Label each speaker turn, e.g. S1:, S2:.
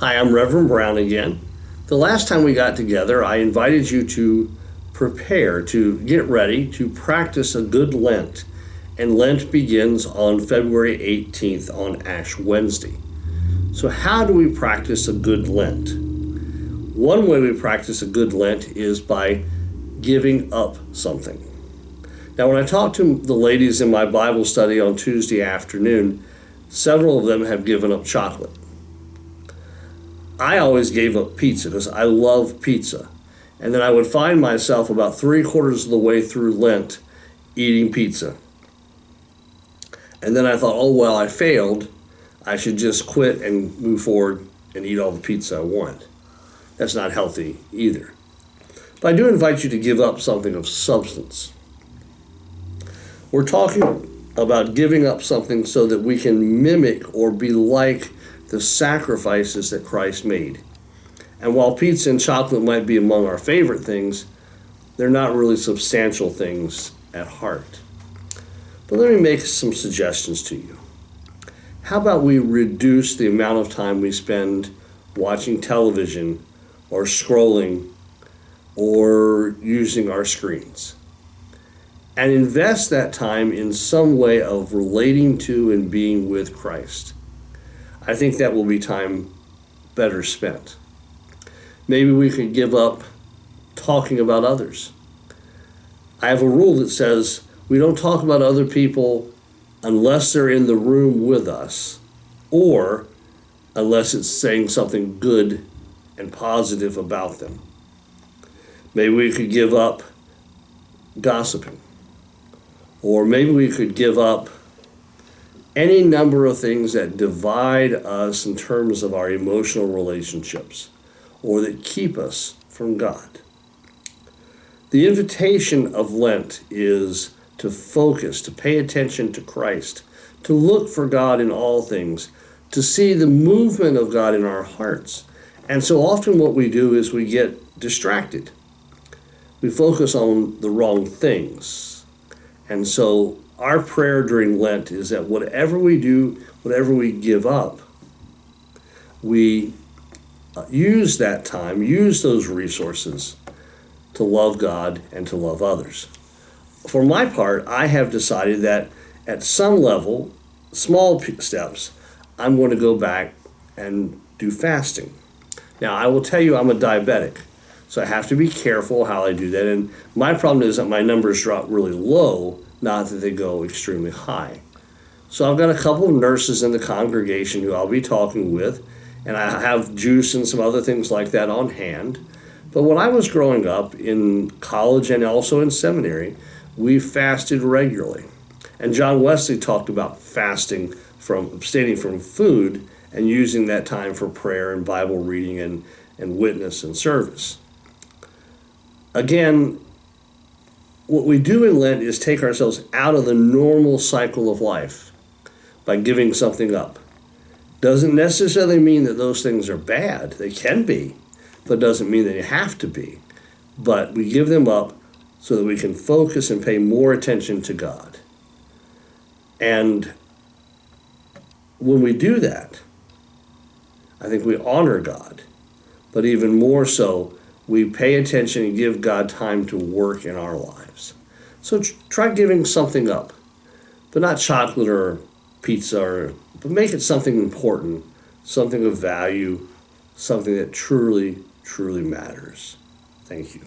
S1: Hi, I'm Reverend Brown again. The last time we got together, I invited you to prepare, to get ready, to practice a good Lent. And Lent begins on February 18th on Ash Wednesday. So how do we practice a good Lent? One way we practice a good Lent is by giving up something. Now, when I talk to the ladies in my Bible study on Tuesday afternoon, several of them have given up chocolate. I always gave up pizza because I love pizza. And then I would find myself about 3/4 of the way through Lent eating pizza. And then I thought, oh, well, I failed. I should just quit and move forward and eat all the pizza I want. That's not healthy either. But I do invite you to give up something of substance. We're talking about giving up something so that we can mimic or be like the sacrifices that Christ made. And while pizza and chocolate might be among our favorite things, they're not really substantial things at heart. But let me make some suggestions to you. How about we reduce the amount of time we spend watching television or scrolling or using our screens, and invest that time in some way of relating to and being with Christ? I think that will be time better spent. Maybe we could give up talking about others. I have a rule that says we don't talk about other people unless they're in the room with us, or unless it's saying something good and positive about them. Maybe we could give up gossiping. Or maybe we could give up any number of things that divide us in terms of our emotional relationships or that keep us from God. The invitation of Lent is to focus, to pay attention to Christ, to look for God in all things, to see the movement of God in our hearts. And so often what we do is we get distracted. We focus on the wrong things. And so our prayer during Lent is that whatever we do, whatever we give up, we use that time, use those resources to love God and to love others. For my part, I have decided that at some level, small steps, I'm going to go back and do fasting. Now, I will tell you I'm a diabetic, so I have to be careful how I do that. And my problem is that my numbers drop really low, not that they go extremely high. So I've got a couple of nurses in the congregation who I'll be talking with, and I have juice and some other things like that on hand. But when I was growing up in college and also in seminary, we fasted regularly. And John Wesley talked about fasting from abstaining from food and using that time for prayer and Bible reading and witness and service. Again, what we do in Lent is take ourselves out of the normal cycle of life by giving something up. Doesn't necessarily mean that those things are bad. They can be, but doesn't mean that they have to be. But we give them up so that we can focus and pay more attention to God. And when we do that, I think we honor God, but even more so, we pay attention and give God time to work in our lives. So try giving something up, but not chocolate or pizza, but make it something important, something of value, something that truly, truly matters. Thank you.